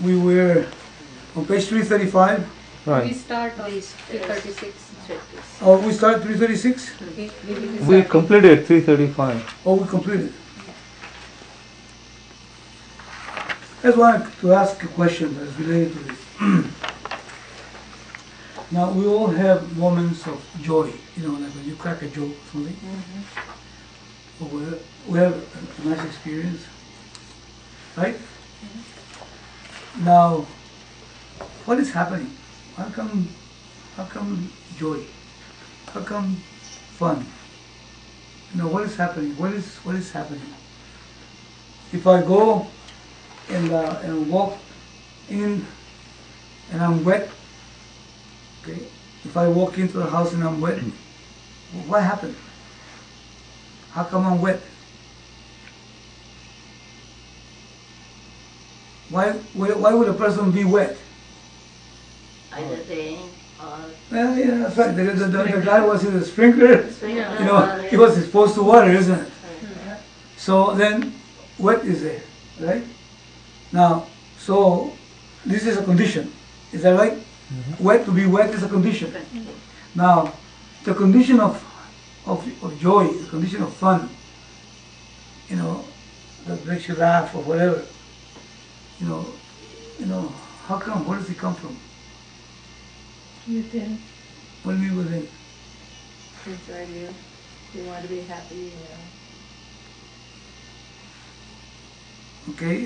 we were on page 335. Right. We start on 336. Oh, we start 336? We completed 335. Oh, we completed. I just wanted to ask a question that's related to this. Now, we all have moments of joy, you know, like when you crack a joke or something. Or we have a nice experience, right? Now, what is happening? How come joy? How come fun? You know, what is happening? What is happening? If I go and walk in and I'm wet, okay? If I walk into the house and I'm wet, what happened? How come I'm wet? Why would a person be wet? Either rain or... Yeah, that's right. The guy was in the sprinkler. Sprinkler. You know, he was exposed to water, isn't it? So then, wet is there, right? Now, so this is a condition. Is that right? Wet, to be wet is a condition. Now, the condition of joy, the condition of fun, you know, that makes you laugh or whatever, you know, how come? Where does it come from? Within. What do you mean within? Inside you. You want to be happy, Okay,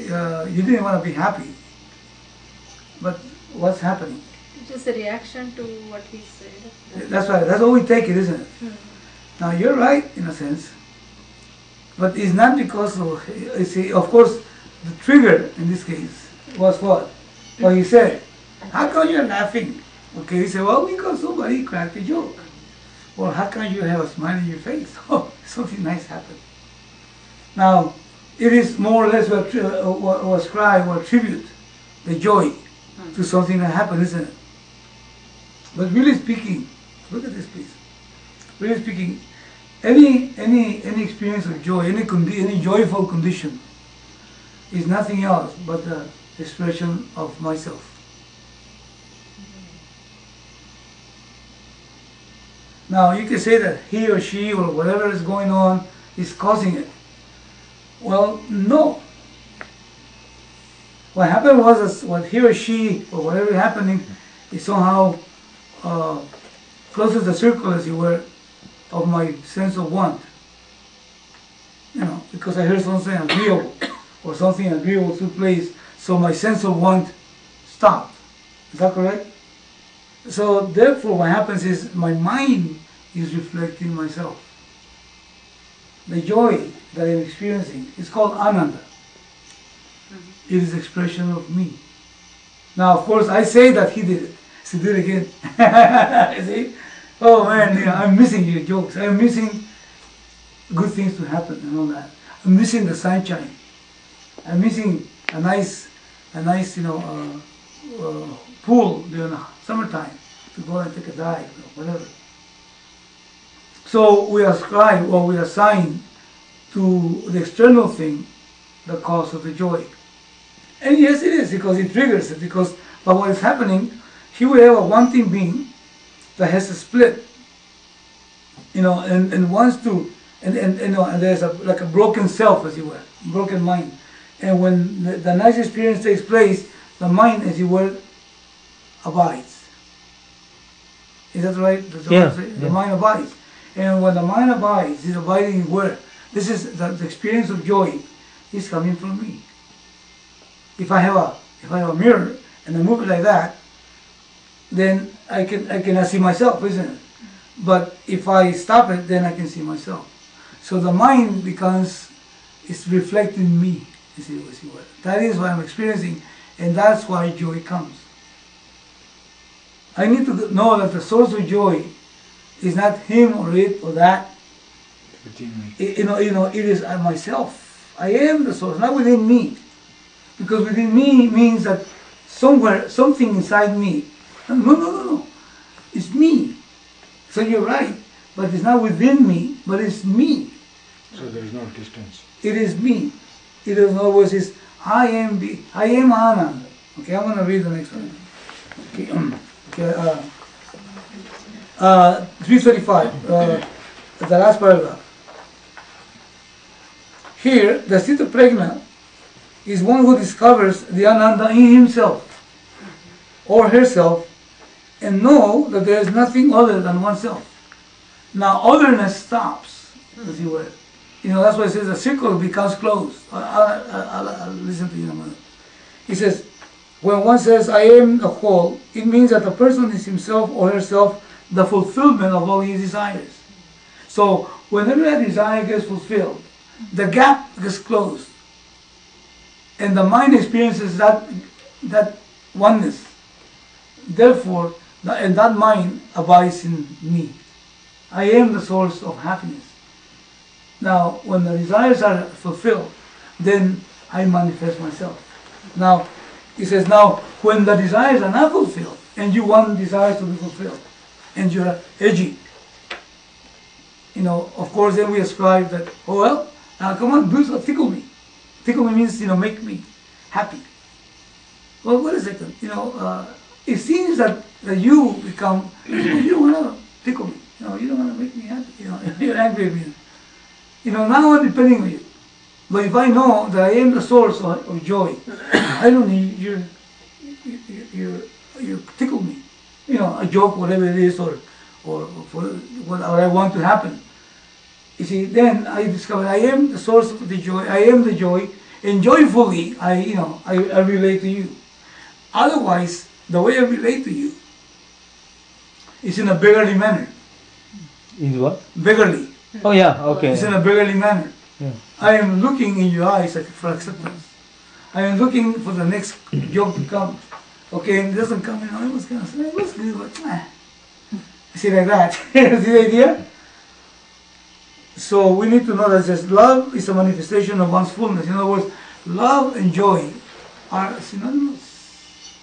you didn't want to be happy, but what's happening? Just a reaction to what he said. That's right, that's how we take it, isn't it? Now you're right in a sense, but it's not because of, you see, of course, the trigger in this case was what? What he said. How come you're laughing? Okay, he said, well, because somebody cracked a joke. Well, how come you have a smile on your face? Oh, something nice happened. Now, it is more or less what ascribe or attribute the joy to something that happened, isn't it? But really speaking, look at this please. Really speaking, any experience of joy, any joyful condition is nothing else but the expression of myself. Now you can say that he or she or whatever is going on is causing it. Well, no. What happened was what he or she or whatever is happening is somehow closes the circle, as you were, of my sense of want. You know, because I heard something agreeable or something agreeable took place, so my sense of want stopped. Is that correct? So therefore what happens is my mind is reflecting myself. The joy that I'm experiencing is called Ananda. It is expression of me. Now of course I say that he did it. So do it again. See? Oh man, you know, I'm missing your jokes. I'm missing good things to happen and all that. I'm missing the sunshine. I'm missing a nice pool during the summertime to go and take a dive or whatever. So we ascribe or we assign to the external thing the cause of the joy. And yes, it is because it triggers it. But what is happening, here we have a wanting being that has a split, and wants to, and there's like a broken self, as you were, broken mind. And when the nice experience takes place, the mind, as you were, abides. Is that right? That's what I'm saying? The mind abides. And when the mind abides, is abiding where? This is the experience of joy is coming from me. If I have a mirror and I move it like that, then I cannot see myself, isn't it? But if I stop it, then I can see myself. So the mind it's reflecting me, you see what? That is what I'm experiencing, and that's why joy comes. I need to know that the source of joy is not him or it or that. Within me. It is myself. I am the source, not within me. Because within me means that somewhere, something inside me. No. It's me. So you're right, but it's not within me, but it's me. So there is no distance. It is me. It is always I am Ananda. Okay, I'm going to read the next one. Okay, 335, the last paragraph. Here, the Sthita Prajna is one who discovers the Ananda in himself or herself and know that there is nothing other than oneself. Now, otherness stops, as you were. That's why it says the circle becomes closed. I'll listen to you in a minute. He says, when one says, I am the whole, it means that the person is himself or herself the fulfillment of all his desires. So, whenever a desire gets fulfilled, the gap gets closed. And the mind experiences that oneness. Therefore, and that mind abides in me. I am the source of happiness. Now, when the desires are fulfilled, then I manifest myself. Now, he says, now, when the desires are not fulfilled, and you want desires to be fulfilled, and you're edgy, of course, then we ascribe that, oh well, come on, do something, tickle me. Tickle me means, make me happy. Well, wait a second, it seems that you become, you don't want to tickle me, you don't want to make me happy, you're angry at me. Now I'm depending on you. But if I know that I am the source of joy, I don't need you tickle me. A joke, whatever it is, or for what I want to happen. You see, then I discover I am the source of the joy, I am the joy, and joyfully I relate to you. Otherwise, the way I relate to you is in a beggarly manner. In what? Beggarly. Oh yeah, okay. It's in a beggarly manner. Yeah. I am looking in your eyes for acceptance. I am looking for the next joke to come. Okay, and it doesn't come, I was going to say, it was good, but see, like that. See the idea? So we need to know that says love is a manifestation of one's fullness. In other words, love and joy are synonymous.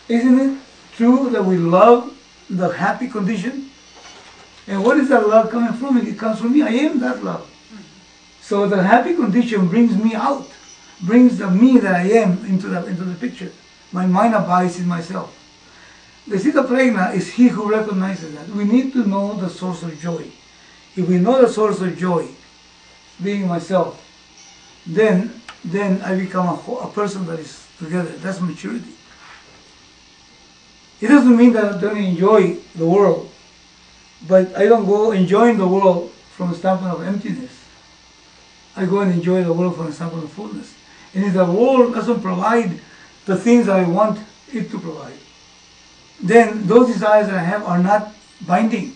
Isn't it true that we love the happy condition? And what is that love coming from? It comes from me. I am that love. So the happy condition brings me out, brings the me that I am into the picture. My mind abides in myself. The Sthita Prajna is he who recognizes that. We need to know the source of joy. If we know the source of joy, being myself, then I become a person that is together. That's maturity. It doesn't mean that I don't enjoy the world, but I don't go enjoying the world from the standpoint of emptiness. I go and enjoy the world from the standpoint of fullness. And if the world doesn't provide the things that I want it to provide, then those desires that I have are not binding.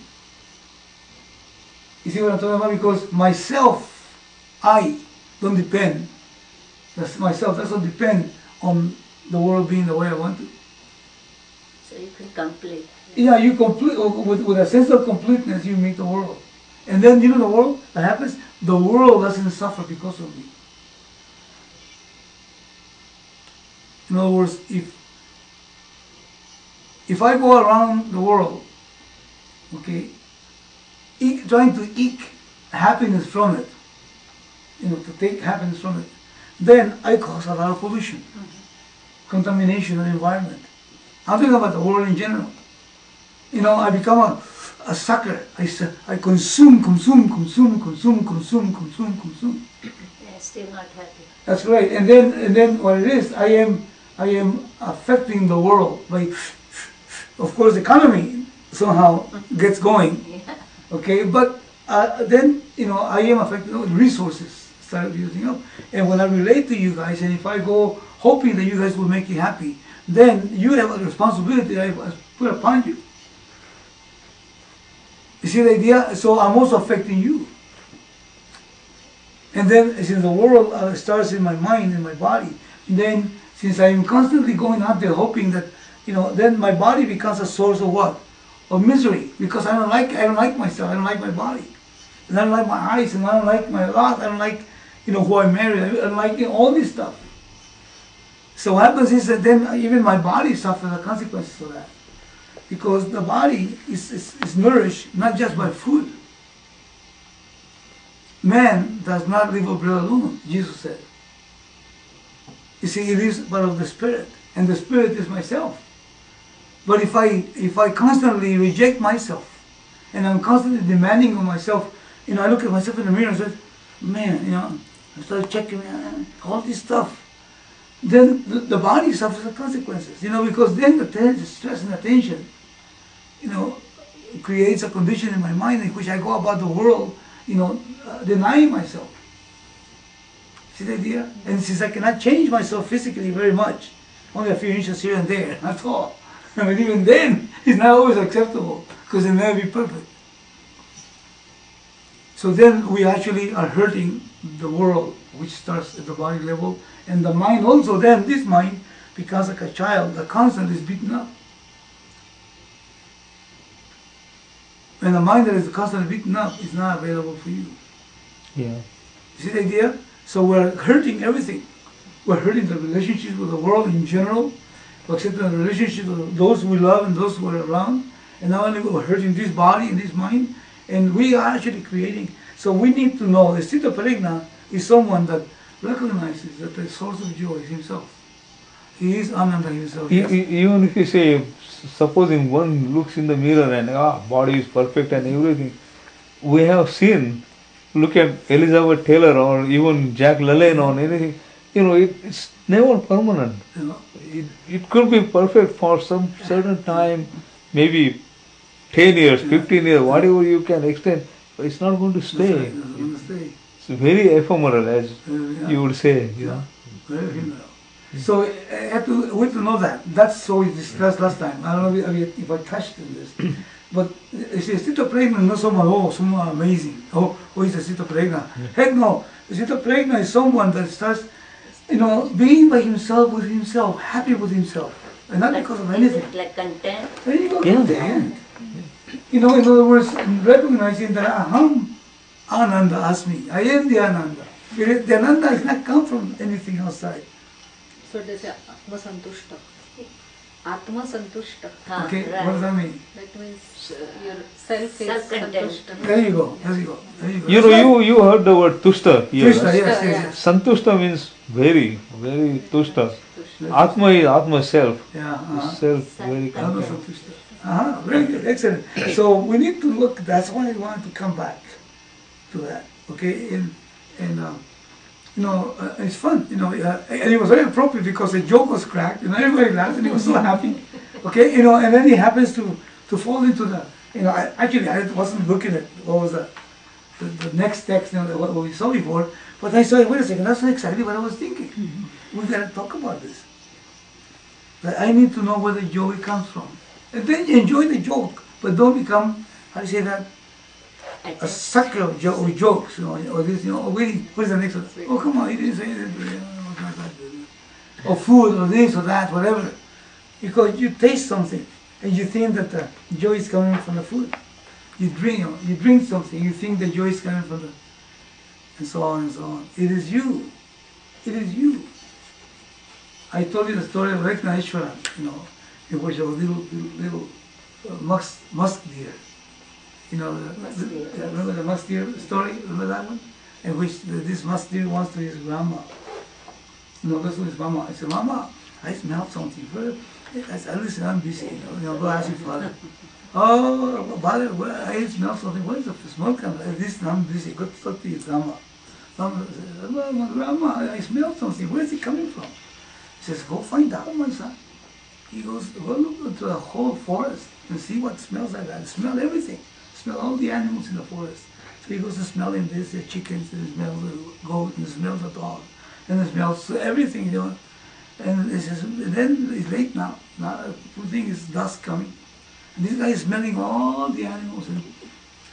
You see what I'm talking about? Because myself, I don't depend. Myself doesn't depend on the world being the way I want to. So you can complete. Yeah, you complete with a sense of completeness. You meet the world, and then the world that happens. The world doesn't suffer because of me. In other words, if I go around the world, okay, trying to eke happiness from it, to take happiness from it, then I cause a lot of pollution, contamination of the environment. I'm talking about the world in general. I become a sucker. I consume. Yeah, still not happy. That's right. And then what it is, I am affecting the world by, of course, the economy somehow gets going. Yeah. Okay, but then I am affecting resources start using up. And when I relate to you guys, and if I go hoping that you guys will make you happy, then you have a responsibility I put upon you. You see the idea? So I'm also affecting you. And then since the world starts in my mind, in my body, then since I'm constantly going out there hoping that, then my body becomes a source of what? Of misery. Because I don't like myself, I don't like my body. And I don't like my eyes, and I don't like my lot, I don't like, who I married, I don't like all this stuff. So what happens is that then even my body suffers the consequences of that. Because the body is nourished not just by food. Man does not live of bread alone, Jesus said. You see, it is part of the spirit, and the spirit is myself. But if I constantly reject myself, and I'm constantly demanding of myself, I look at myself in the mirror and say, man, I start checking all this stuff. Then the body suffers the consequences, because then the stress and attention, creates a condition in my mind in which I go about the world, denying myself. See the idea? And since I cannot change myself physically very much, only a few inches here and there, that's all. But even then, it's not always acceptable, because it'll never be perfect. So then we actually are hurting the world, which starts at the body level, and the mind also. Then this mind becomes like a child that constantly is beaten up. And the mind that is constantly beaten up is not available for you. Yeah. You see the idea? So we're hurting everything. We're hurting the relationships with the world in general. We're accepting the relationships with those we love and those who are around. And not only we're hurting this body and this mind, and we are actually creating. So we need to know the Sthita Prajna is someone that recognizes that the source of joy is himself. He is Ananda himself. Yes. Even if you say, supposing one looks in the mirror and body is perfect and everything, we have seen, look at Elizabeth Taylor or even Jack LaLanne or anything, it's never permanent. It could be perfect for some certain time, maybe 10 years, 15 years, whatever you can extend, but it's not going to stay. It's very ephemeral, as you would say. Very ephemeral. So we have to know that. That's so we discussed last time. I don't know if I touched on this. But you see, Sthita Prajna is not someone amazing. Who is a Sthita Prajna? Heck no. The Sthita Prajna is someone that starts, being by himself with himself, happy with himself. And not because of anything. Is it like content? There you go, content. In other words, recognizing that Aham Ananda Asmi. I am the Ananda. The Ananda does not come from anything outside. So they say Atma Santushta. Atma Santushta. Okay, Right. what does that mean? That means your self is Self-content. Santushta. There you go. You heard the word tushta here. Tushta, Right? yes. Santushta means very, very tushta. Atma is Atma self. Yeah. Self, very Atma content. Santushta. Very good, excellent. So we need to look, that's why I wanted to come back to that. Okay, and it's fun, and it was very appropriate because the joke was cracked, everybody laughed and he was so happy, okay, and then he happens to fall into the, I wasn't looking at what was the next text, what we saw before, but I saw, wait a second, that's exactly what I was thinking. We gotta talk about this. But I need to know where the joy comes from, and then you enjoy the joke, but don't become, how do you say that? A sucker of jokes, or this, waiting, what is the next one? Oh, come on, he didn't say anything. Or food, or this, or that, whatever. Because you taste something, and you think that the joy is coming from the food. You drink something, you think the joy is coming from the, and so on and so on. It is you. It is you. I told you the story of Rekna Ishwaran, in which a little musk deer. Remember the musk deer story? Remember that one? In which this musk deer wants to his grandma. Goes to his mama. I said, Mama, I smelled something. I said, listen, I'm busy. Go ask your father. Oh, father, I smelled something. Where is the smell coming? Listen, I'm busy. Go talk to your grandma. Mama said, well, my grandma, I smelled something. Where is it coming from? He says, go find out, my son. He goes, go look into the whole forest and see what smells like that. Smell everything. Smell all the animals in the forest. So he goes to smelling this, the chickens, and he smells the goat, and he smells the dog, and he smells everything, And he says, then it's late now. Now the thing is dusk coming. And this guy is smelling all the animals, and he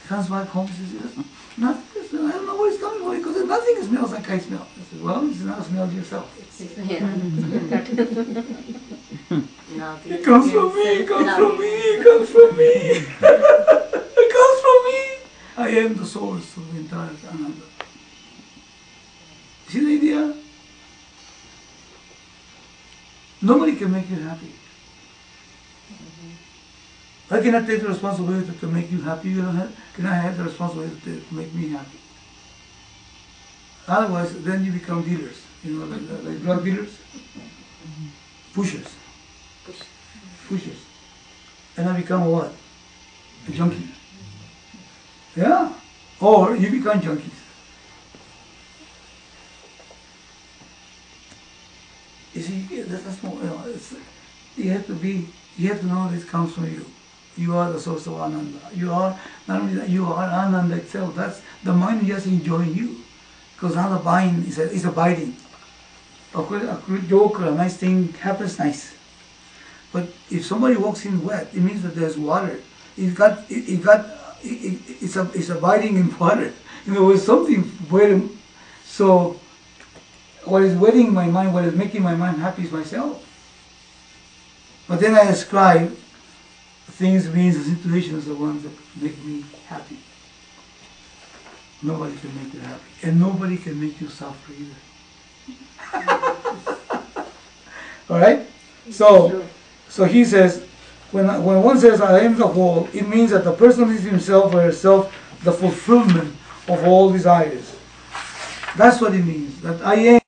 comes back home and says, nothing, I don't know where it's coming from, because nothing smells like I smell. I said, well, it's not smell yourself. It comes from me, it comes from me, it comes from me. It comes from me. I am the source of the entire Ananda. See the idea? Nobody can make you happy. I cannot take the responsibility to make you happy. Can I have the responsibility to make me happy? Otherwise, then you become dealers. like drug dealers, pushers, and I become what? A junkie. Yeah, or you become junkies. You see, that's more. You have to know this comes from you. You are the source of Ananda. You are, not only that, you are Ananda itself. That's the mind is just enjoying you. Because now the mind is abiding. A good joke or a nice thing happens nice. But if somebody walks in wet, it means that there's water. It's abiding in water. There's something waiting. So what is wetting my mind, what is making my mind happy is myself. But then I ascribe things, means, and situations are the ones that make me happy. Nobody can make you happy. And nobody can make you suffer either. Alright? So he says, when one says I am the whole, it means that the person is himself or herself the fulfillment of all desires. That's what it means. That I am